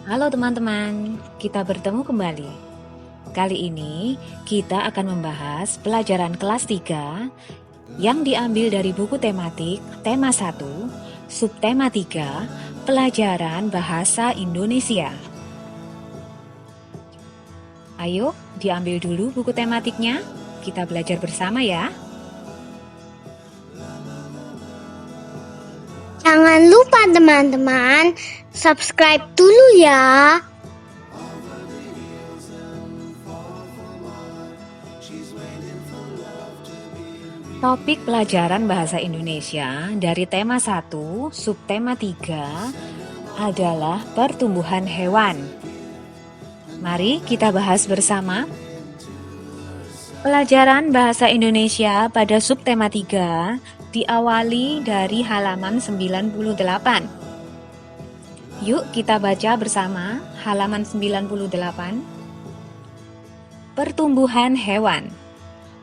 Halo teman-teman, kita bertemu kembali. Kali ini kita akan membahas pelajaran kelas 3 yang diambil dari buku tematik tema 1, subtema 3, pelajaran bahasa Indonesia. Ayo diambil dulu buku tematiknya, kita belajar bersama ya. Jangan lupa teman-teman, subscribe dulu ya. Topik pelajaran bahasa Indonesia dari tema 1, subtema 3 adalah pertumbuhan hewan. Mari kita bahas bersama. Pelajaran bahasa Indonesia pada subtema 3 diawali dari halaman 98. Yuk kita baca bersama halaman 98. Pertumbuhan hewan.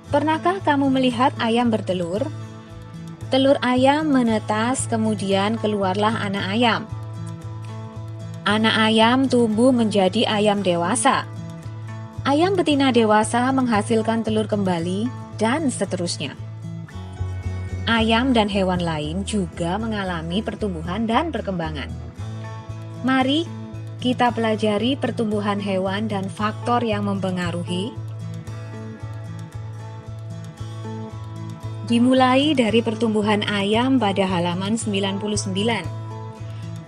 Pernahkah kamu melihat ayam bertelur? Telur ayam menetas, kemudian keluarlah anak ayam. Anak ayam tumbuh menjadi ayam dewasa. Ayam betina dewasa menghasilkan telur kembali, dan seterusnya. Ayam dan hewan lain juga mengalami pertumbuhan dan perkembangan. Mari kita pelajari pertumbuhan hewan dan faktor yang mempengaruhi. Dimulai dari pertumbuhan ayam pada halaman 99.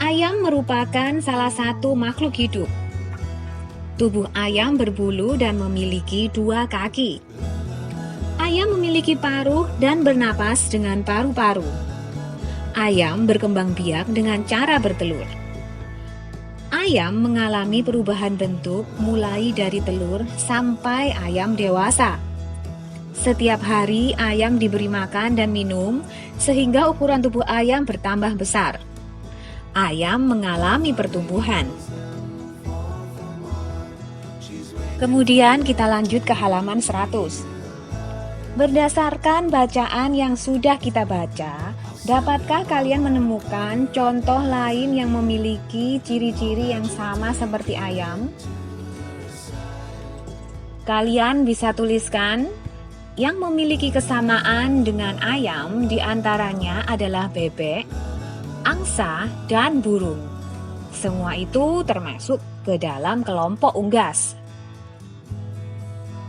Ayam merupakan salah satu makhluk hidup. Tubuh ayam berbulu dan memiliki 2 kaki. Ayam memiliki paruh dan bernapas dengan paru-paru. Ayam berkembang biak dengan cara bertelur. Ayam mengalami perubahan bentuk mulai dari telur sampai ayam dewasa. Setiap hari ayam diberi makan dan minum sehingga ukuran tubuh ayam bertambah besar. Ayam mengalami pertumbuhan. Kemudian kita lanjut ke halaman 100. Berdasarkan bacaan yang sudah kita baca, dapatkah kalian menemukan contoh lain yang memiliki ciri-ciri yang sama seperti ayam? Kalian bisa tuliskan. Yang memiliki kesamaan dengan ayam diantaranya adalah bebek, angsa, dan burung. Semua itu termasuk ke dalam kelompok unggas.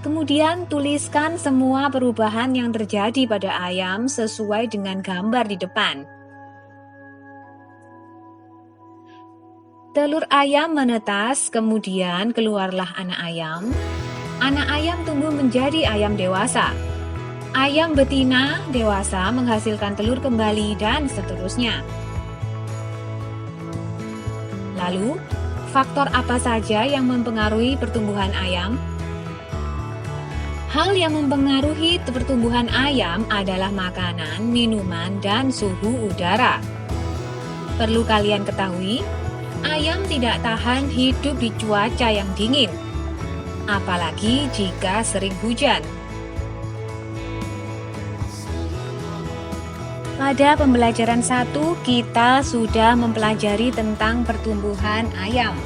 Kemudian tuliskan semua perubahan yang terjadi pada ayam sesuai dengan gambar di depan. Telur ayam menetas, kemudian keluarlah anak ayam. Anak ayam tumbuh menjadi ayam dewasa. Ayam betina dewasa menghasilkan telur kembali dan seterusnya. Lalu, faktor apa saja yang mempengaruhi pertumbuhan ayam? Hal yang mempengaruhi pertumbuhan ayam adalah makanan, minuman, dan suhu udara. Perlu kalian ketahui, ayam tidak tahan hidup di cuaca yang dingin, apalagi jika sering hujan. Pada pembelajaran 1, kita sudah mempelajari tentang pertumbuhan ayam.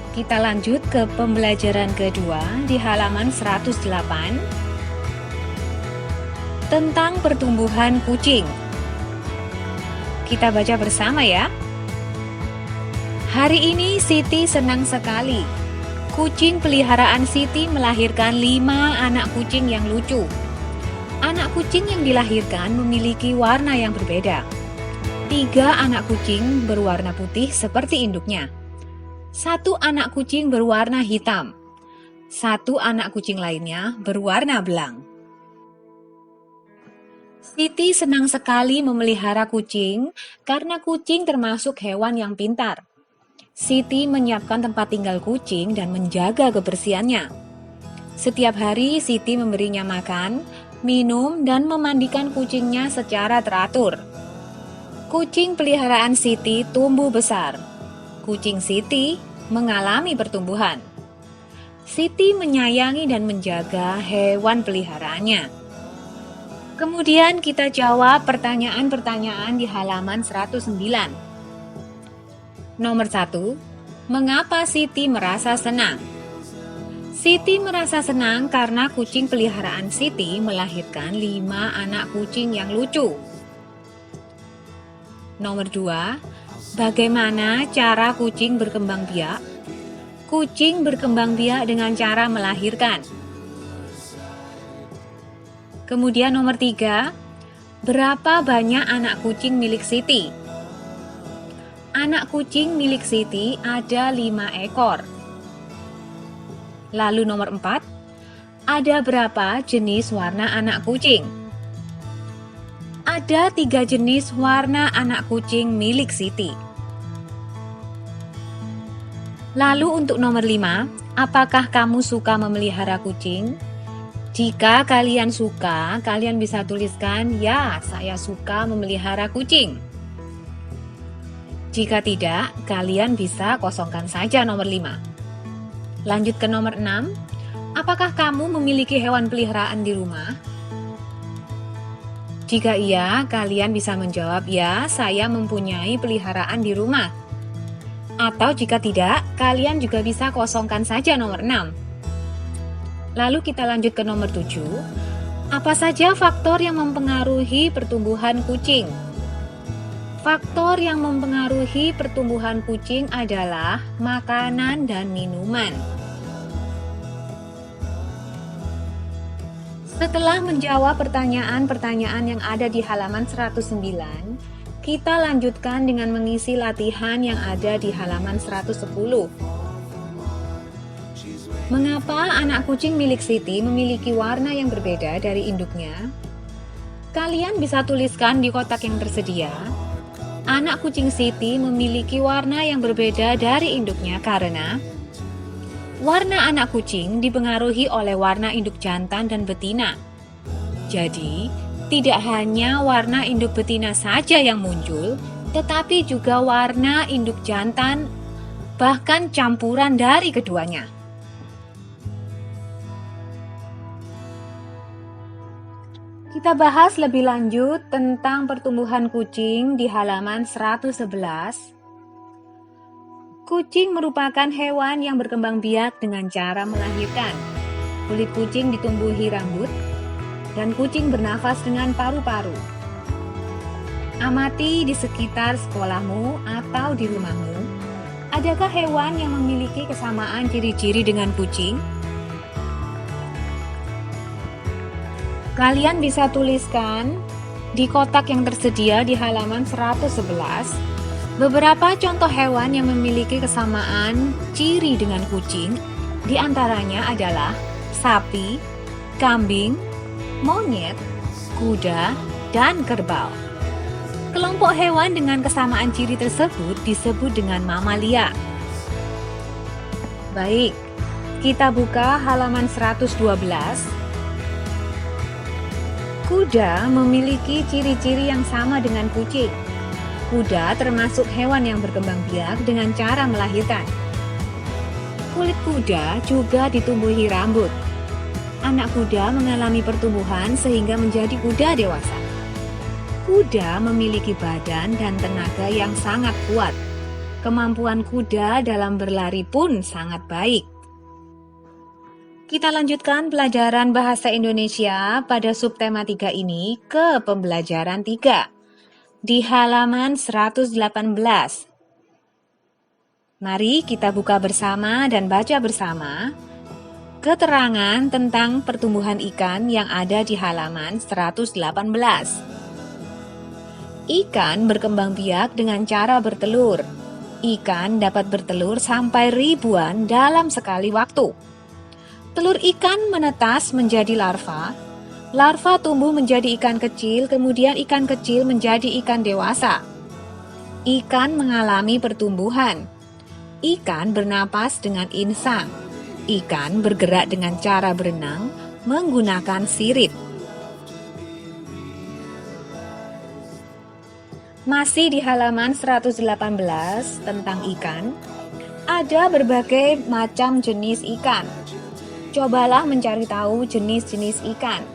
Kita lanjut ke pembelajaran kedua di halaman 108 tentang pertumbuhan kucing. Kita baca bersama ya. Hari ini Siti senang sekali. Kucing peliharaan Siti melahirkan 5 anak kucing yang lucu. Anak kucing yang dilahirkan memiliki warna yang berbeda. 3 anak kucing berwarna putih seperti induknya. 1 anak kucing berwarna hitam. 1 anak kucing lainnya berwarna belang. Siti senang sekali memelihara kucing karena kucing termasuk hewan yang pintar. Siti menyiapkan tempat tinggal kucing dan menjaga kebersihannya. Setiap hari Siti memberinya makan, minum, dan memandikan kucingnya secara teratur. Kucing peliharaan Siti tumbuh besar. Kucing Siti mengalami pertumbuhan. Siti menyayangi dan menjaga hewan peliharaannya. Kemudian kita jawab pertanyaan-pertanyaan di halaman 109. Nomor 1, Mengapa Siti merasa senang? Siti merasa senang karena kucing peliharaan Siti melahirkan 5 anak kucing yang lucu. Nomor 2, bagaimana cara kucing berkembang biak? Kucing berkembang biak dengan cara melahirkan. Kemudian nomor 3, berapa banyak anak kucing milik Siti? Anak kucing milik Siti ada 5 ekor. Lalu nomor 4, ada berapa jenis warna anak kucing? Ada 3 jenis warna anak kucing milik Siti. Lalu untuk nomor 5, apakah kamu suka memelihara kucing? Jika kalian suka, kalian bisa tuliskan, ya, saya suka memelihara kucing. Jika tidak, kalian bisa kosongkan saja nomor 5. Lanjut ke nomor 6. Apakah kamu memiliki hewan peliharaan di rumah? Jika iya, kalian bisa menjawab, ya, saya mempunyai peliharaan di rumah. Atau jika tidak, kalian juga bisa kosongkan saja nomor 6. Lalu kita lanjut ke nomor 7. Apa saja faktor yang mempengaruhi pertumbuhan kucing? Faktor yang mempengaruhi pertumbuhan kucing adalah makanan dan minuman. Setelah menjawab pertanyaan-pertanyaan yang ada di halaman 109, kita lanjutkan dengan mengisi latihan yang ada di halaman 110. Mengapa anak kucing milik Siti memiliki warna yang berbeda dari induknya? Kalian bisa tuliskan di kotak yang tersedia. Anak kucing Siti memiliki warna yang berbeda dari induknya karena warna anak kucing dipengaruhi oleh warna induk jantan dan betina. Jadi, tidak hanya warna induk betina saja yang muncul, tetapi juga warna induk jantan, bahkan campuran dari keduanya. Kita bahas lebih lanjut tentang pertumbuhan kucing di halaman 111. Kucing merupakan hewan yang berkembang biak dengan cara melahirkan. Kulit kucing ditumbuhi rambut, dan kucing bernafas dengan paru-paru. Amati di sekitar sekolahmu atau di rumahmu, adakah hewan yang memiliki kesamaan ciri-ciri dengan kucing? Kalian bisa tuliskan di kotak yang tersedia di halaman 111 beberapa contoh hewan yang memiliki kesamaan ciri dengan kucing. Di antaranya adalah sapi, kambing, monyet, kuda, dan kerbau. Kelompok hewan dengan kesamaan ciri tersebut disebut dengan mamalia. Baik, kita buka halaman 112. Kuda memiliki ciri-ciri yang sama dengan kucing. Kuda termasuk hewan yang berkembang biak dengan cara melahirkan. Kulit kuda juga ditumbuhi rambut. Anak kuda mengalami pertumbuhan sehingga menjadi kuda dewasa. Kuda memiliki badan dan tenaga yang sangat kuat. Kemampuan kuda dalam berlari pun sangat baik. Kita lanjutkan pelajaran bahasa Indonesia pada subtema 3 ini ke pembelajaran 3 di halaman 118. Mari kita buka bersama dan baca bersama keterangan tentang pertumbuhan ikan yang ada di halaman 118. Ikan berkembang biak dengan cara bertelur. Ikan dapat bertelur sampai ribuan dalam sekali waktu. Telur ikan menetas menjadi larva. Larva tumbuh menjadi ikan kecil, kemudian ikan kecil menjadi ikan dewasa. Ikan mengalami pertumbuhan. Ikan bernapas dengan insang. Ikan bergerak dengan cara berenang menggunakan sirip. Masih di halaman 118 tentang ikan, ada berbagai macam jenis ikan. Cobalah mencari tahu jenis-jenis ikan.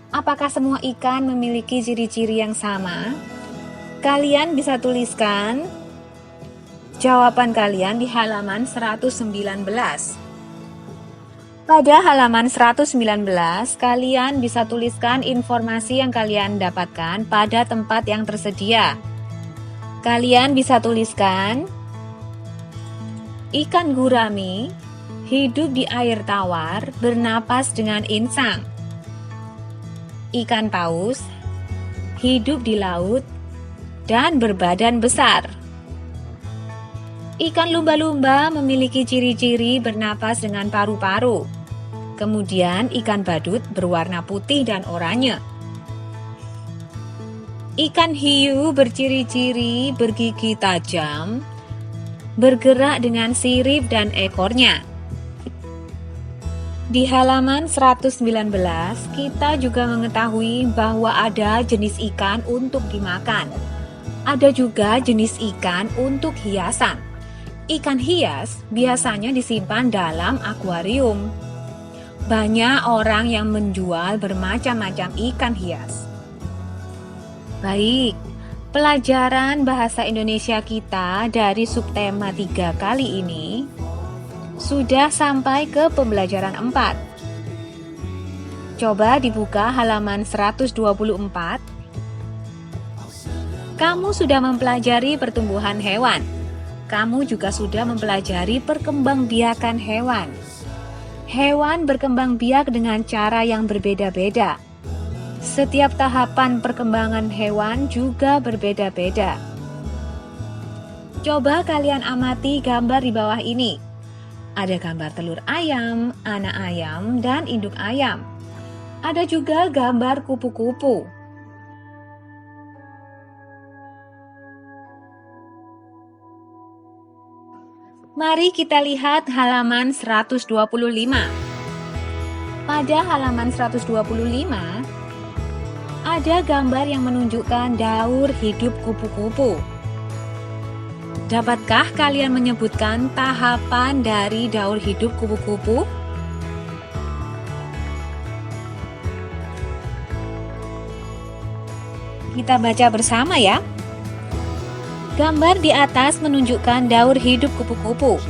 Apakah semua ikan memiliki ciri-ciri yang sama? Kalian bisa tuliskan Jawaban kalian di halaman 119. Pada halaman 119, kalian bisa tuliskan informasi yang kalian dapatkan pada tempat yang tersedia. Kalian bisa tuliskan, ikan gurami hidup di air tawar bernapas dengan insang. Ikan paus hidup di laut dan berbadan besar. Ikan lumba-lumba memiliki ciri-ciri bernapas dengan paru-paru. Kemudian ikan badut berwarna putih dan oranye. Ikan hiu berciri-ciri bergigi tajam, bergerak dengan sirip dan ekornya. Di halaman 119, kita juga mengetahui bahwa ada jenis ikan untuk dimakan. Ada juga jenis ikan untuk hiasan. Ikan hias biasanya disimpan dalam akuarium. Banyak orang yang menjual bermacam-macam ikan hias. Baik, pelajaran bahasa Indonesia kita dari subtema 3 kali ini sudah sampai ke pembelajaran 4. Coba dibuka halaman 124. Kamu sudah mempelajari pertumbuhan hewan. Kamu juga sudah mempelajari perkembangbiakan hewan. Hewan berkembang biak dengan cara yang berbeda-beda. Setiap tahapan perkembangan hewan juga berbeda-beda. Coba kalian amati gambar di bawah ini. Ada gambar telur ayam, anak ayam, dan induk ayam. Ada juga gambar kupu-kupu. Mari kita lihat halaman 125. Pada halaman 125, ada gambar yang menunjukkan daur hidup kupu-kupu. Dapatkah kalian menyebutkan tahapan dari daur hidup kupu-kupu? Kita baca bersama ya. Gambar di atas menunjukkan daur hidup kupu-kupu.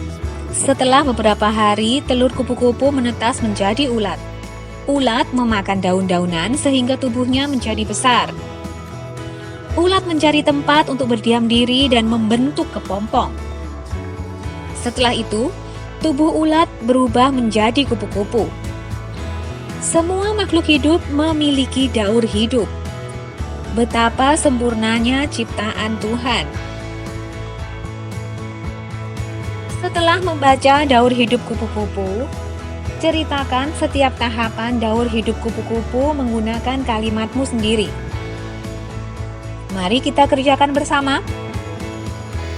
Setelah beberapa hari, telur kupu-kupu menetas menjadi ulat. Ulat memakan daun-daunan sehingga tubuhnya menjadi besar. Ulat mencari tempat untuk berdiam diri dan membentuk kepompong. Setelah itu, tubuh ulat berubah menjadi kupu-kupu. Semua makhluk hidup memiliki daur hidup. Betapa sempurnanya ciptaan Tuhan. Setelah membaca daur hidup kupu-kupu, ceritakan setiap tahapan daur hidup kupu-kupu menggunakan kalimatmu sendiri. Mari kita kerjakan bersama.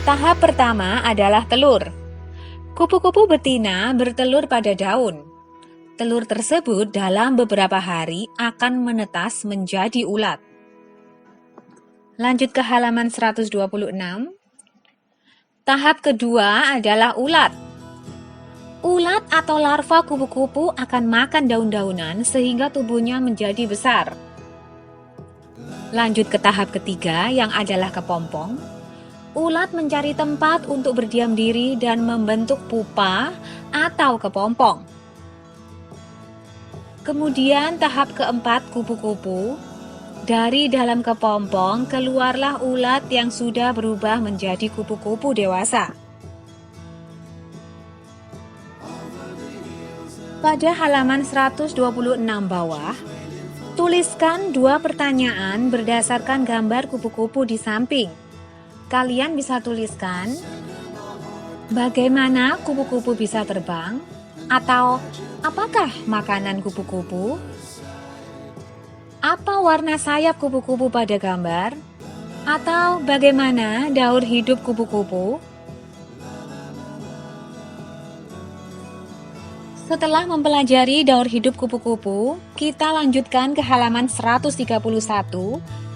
Tahap pertama adalah telur. Kupu-kupu betina bertelur pada daun. Telur tersebut dalam beberapa hari akan menetas menjadi ulat. Lanjut ke halaman 126. Tahap kedua adalah ulat. Ulat atau larva kupu-kupu akan makan daun-daunan sehingga tubuhnya menjadi besar. Lanjut ke tahap ketiga yang adalah kepompong. Ulat mencari tempat untuk berdiam diri dan membentuk pupa atau kepompong. Kemudian tahap keempat kupu-kupu. Dari dalam kepompong keluarlah ulat yang sudah berubah menjadi kupu-kupu dewasa. Pada halaman 126 bawah, tuliskan 2 pertanyaan berdasarkan gambar kupu-kupu di samping. Kalian bisa tuliskan, bagaimana kupu-kupu bisa terbang? Atau, apakah makanan kupu-kupu? Apa warna sayap kupu-kupu pada gambar? Atau bagaimana daur hidup kupu-kupu? Setelah mempelajari daur hidup kupu-kupu, kita lanjutkan ke halaman 131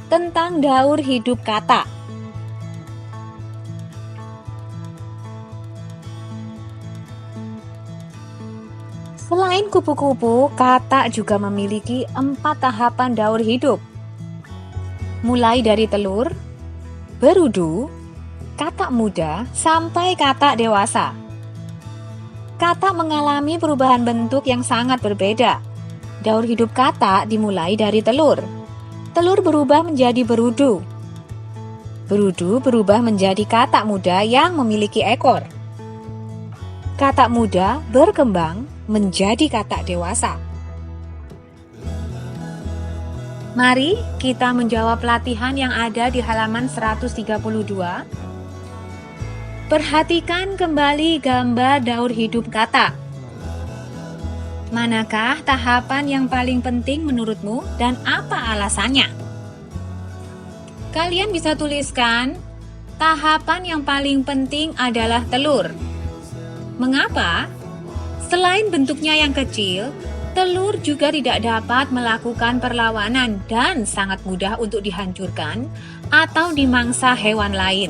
tentang daur hidup katak. Selain kupu-kupu, katak juga memiliki 4 tahapan daur hidup. Mulai dari telur, berudu, katak muda sampai katak dewasa. Katak mengalami perubahan bentuk yang sangat berbeda. Daur hidup katak dimulai dari telur. Telur berubah menjadi berudu. Berudu berubah menjadi katak muda yang memiliki ekor. Katak muda berkembang menjadi katak dewasa. Mari kita menjawab latihan yang ada di halaman 132. Perhatikan kembali gambar daur hidup katak. Manakah tahapan yang paling penting menurutmu dan apa alasannya? Kalian bisa tuliskan, tahapan yang paling penting adalah telur. Mengapa? Selain bentuknya yang kecil, telur juga tidak dapat melakukan perlawanan dan sangat mudah untuk dihancurkan atau dimangsa hewan lain.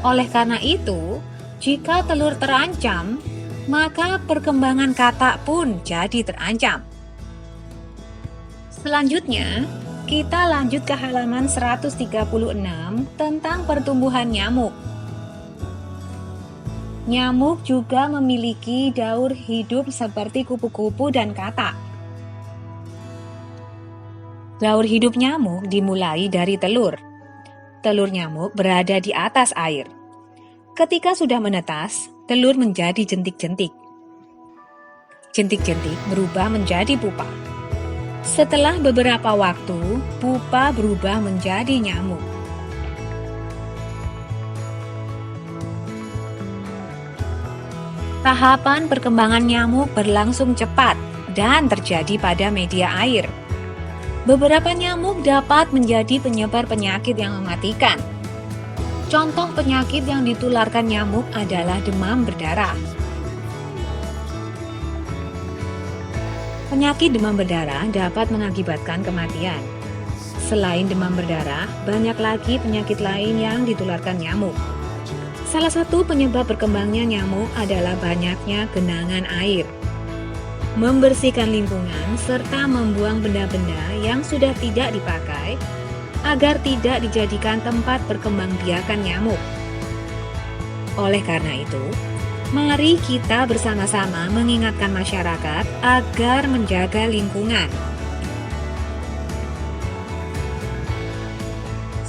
Oleh karena itu, jika telur terancam, maka perkembangan katak pun jadi terancam. Selanjutnya, kita lanjut ke halaman 136 tentang pertumbuhan nyamuk. Nyamuk juga memiliki daur hidup seperti kupu-kupu dan katak. Daur hidup nyamuk dimulai dari telur. Telur nyamuk berada di atas air. Ketika sudah menetas, telur menjadi jentik-jentik. Jentik-jentik berubah menjadi pupa. Setelah beberapa waktu, pupa berubah menjadi nyamuk. Tahapan perkembangan nyamuk berlangsung cepat dan terjadi pada media air. Beberapa nyamuk dapat menjadi penyebar penyakit yang mematikan. Contoh penyakit yang ditularkan nyamuk adalah demam berdarah. Penyakit demam berdarah dapat mengakibatkan kematian. Selain demam berdarah, banyak lagi penyakit lain yang ditularkan nyamuk. Salah satu penyebab berkembangnya nyamuk adalah banyaknya genangan air. Membersihkan lingkungan serta membuang benda-benda yang sudah tidak dipakai agar tidak dijadikan tempat perkembangbiakan nyamuk. Oleh karena itu, mari kita bersama-sama mengingatkan masyarakat agar menjaga lingkungan.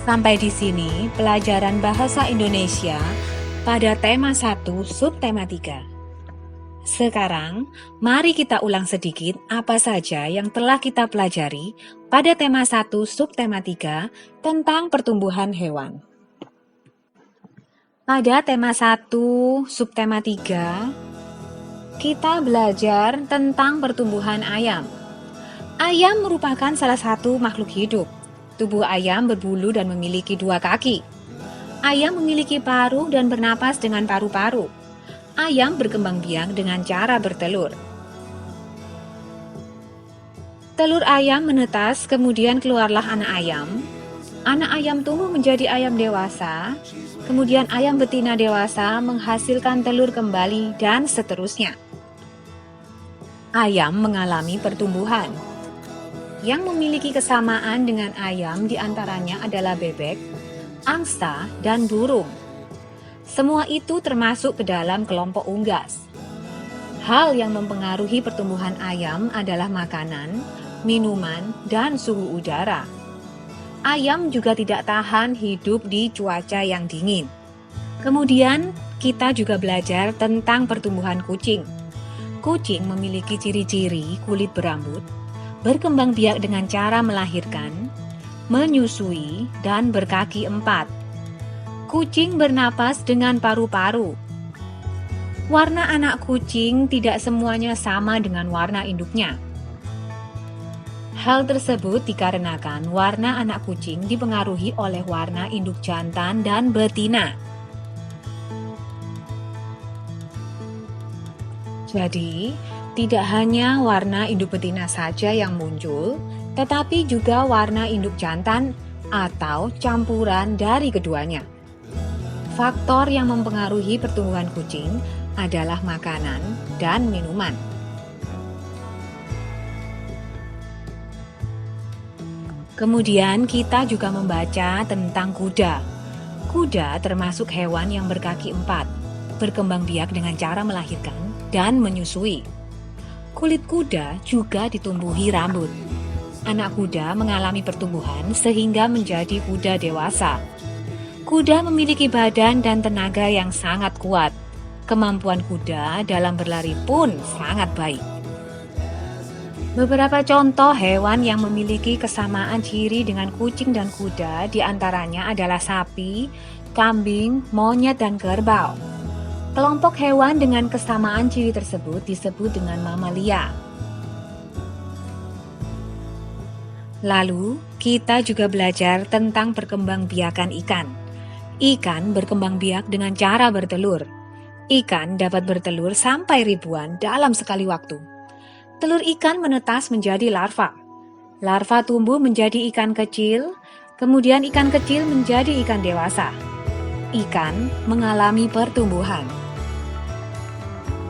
Sampai di sini pelajaran bahasa Indonesia pada tema 1 subtema 3. Sekarang, mari kita ulang sedikit apa saja yang telah kita pelajari pada tema 1 subtema 3 tentang pertumbuhan hewan. Pada tema 1 subtema 3, kita belajar tentang pertumbuhan ayam. Ayam merupakan salah satu makhluk hidup. Tubuh ayam berbulu dan memiliki 2 kaki. Ayam memiliki paruh dan bernapas dengan paru-paru. Ayam berkembang biak dengan cara bertelur. Telur ayam menetas, kemudian keluarlah anak ayam. Anak ayam tumbuh menjadi ayam dewasa, kemudian ayam betina dewasa menghasilkan telur kembali, dan seterusnya. Ayam mengalami pertumbuhan. Yang memiliki kesamaan dengan ayam diantaranya adalah bebek, angsa, dan burung. Semua itu termasuk ke dalam kelompok unggas. Hal yang mempengaruhi pertumbuhan ayam adalah makanan, minuman, dan suhu udara. Ayam juga tidak tahan hidup di cuaca yang dingin. Kemudian, kita juga belajar tentang pertumbuhan kucing. Kucing memiliki ciri-ciri kulit berambut, berkembang biak dengan cara melahirkan, menyusui, dan berkaki 4. Kucing bernapas dengan paru-paru. Warna anak kucing tidak semuanya sama dengan warna induknya. Hal tersebut dikarenakan warna anak kucing dipengaruhi oleh warna induk jantan dan betina. Jadi, tidak hanya warna induk betina saja yang muncul, tetapi juga warna induk jantan atau campuran dari keduanya. Faktor yang mempengaruhi pertumbuhan kucing adalah makanan dan minuman. Kemudian kita juga membaca tentang kuda. Kuda termasuk hewan yang berkaki 4, berkembang biak dengan cara melahirkan dan menyusui. Kulit kuda juga ditumbuhi rambut. Anak kuda mengalami pertumbuhan sehingga menjadi kuda dewasa. Kuda memiliki badan dan tenaga yang sangat kuat. Kemampuan kuda dalam berlari pun sangat baik. Beberapa contoh hewan yang memiliki kesamaan ciri dengan kucing dan kuda diantaranya adalah sapi, kambing, monyet, dan kerbau. Kelompok hewan dengan kesamaan ciri tersebut disebut dengan mamalia. Lalu, kita juga belajar tentang perkembangbiakan ikan. Ikan berkembang biak dengan cara bertelur. Ikan dapat bertelur sampai ribuan dalam sekali waktu. Telur ikan menetas menjadi larva. Larva tumbuh menjadi ikan kecil, kemudian ikan kecil menjadi ikan dewasa. Ikan mengalami pertumbuhan.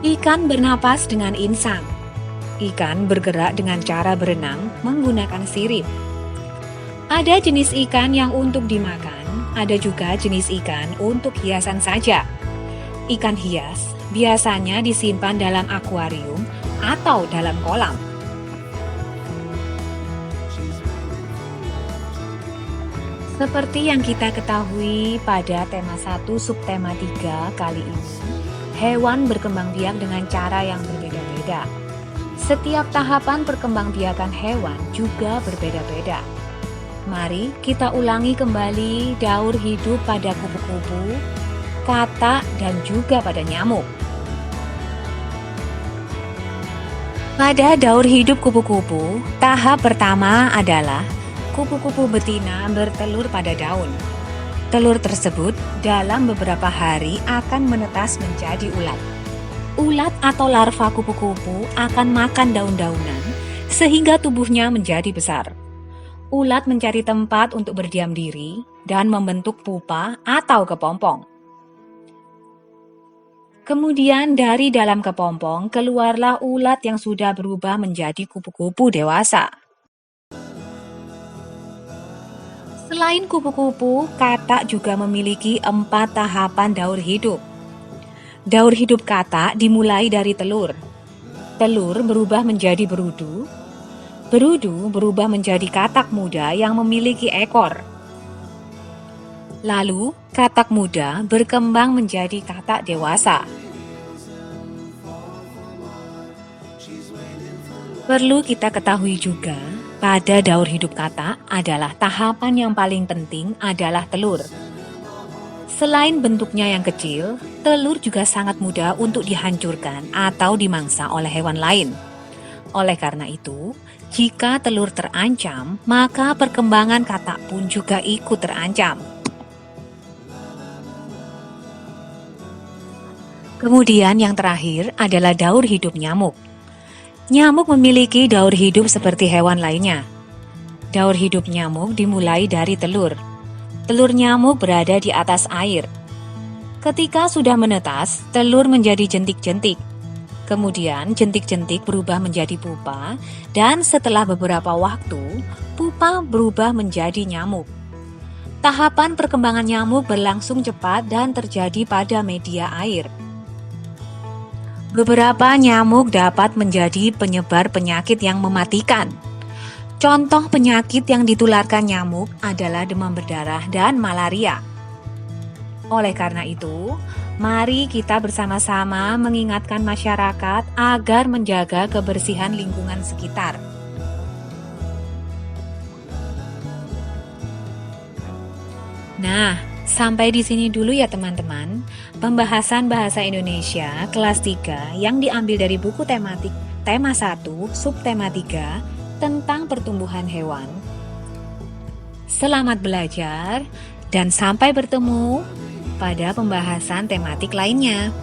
Ikan bernapas dengan insang. Ikan bergerak dengan cara berenang menggunakan sirip. Ada jenis ikan yang untuk dimakan, ada juga jenis ikan untuk hiasan saja. Ikan hias biasanya disimpan dalam akuarium atau dalam kolam. Seperti yang kita ketahui pada tema 1 subtema 3 kali ini, hewan berkembang biak dengan cara yang berbeda-beda. Setiap tahapan perkembangbiakan hewan juga berbeda-beda. Mari kita ulangi kembali daur hidup pada kupu-kupu, katak, dan juga pada nyamuk. Pada daur hidup kupu-kupu, tahap pertama adalah kupu-kupu betina bertelur pada daun. Telur tersebut dalam beberapa hari akan menetas menjadi ulat. Ulat atau larva kupu-kupu akan makan daun-daunan sehingga tubuhnya menjadi besar. Ulat mencari tempat untuk berdiam diri dan membentuk pupa atau kepompong. Kemudian dari dalam kepompong keluarlah ulat yang sudah berubah menjadi kupu-kupu dewasa. Selain kupu-kupu, katak juga memiliki 4 tahapan daur hidup. Daur hidup katak dimulai dari telur. Telur berubah menjadi berudu. Berudu berubah menjadi katak muda yang memiliki ekor. Lalu, katak muda berkembang menjadi katak dewasa. Perlu kita ketahui juga, pada daur hidup katak adalah tahapan yang paling penting adalah telur. Selain bentuknya yang kecil, telur juga sangat mudah untuk dihancurkan atau dimangsa oleh hewan lain. Oleh karena itu, jika telur terancam, maka perkembangan katak pun juga ikut terancam. Kemudian yang terakhir adalah daur hidup nyamuk. Nyamuk memiliki daur hidup seperti hewan lainnya. Daur hidup nyamuk dimulai dari telur. Telur nyamuk berada di atas air. Ketika sudah menetas, telur menjadi jentik-jentik. Kemudian jentik-jentik berubah menjadi pupa, dan setelah beberapa waktu, pupa berubah menjadi nyamuk. Tahapan perkembangan nyamuk berlangsung cepat dan terjadi pada media air. Beberapa nyamuk dapat menjadi penyebar penyakit yang mematikan. Contoh penyakit yang ditularkan nyamuk adalah demam berdarah dan malaria. Oleh karena itu, mari kita bersama-sama mengingatkan masyarakat agar menjaga kebersihan lingkungan sekitar. Nah, sampai di sini dulu ya teman-teman. Pembahasan bahasa Indonesia kelas 3 yang diambil dari buku tematik tema 1 subtema 3 tentang pertumbuhan hewan. Selamat belajar dan sampai bertemu pada pembahasan tematik lainnya.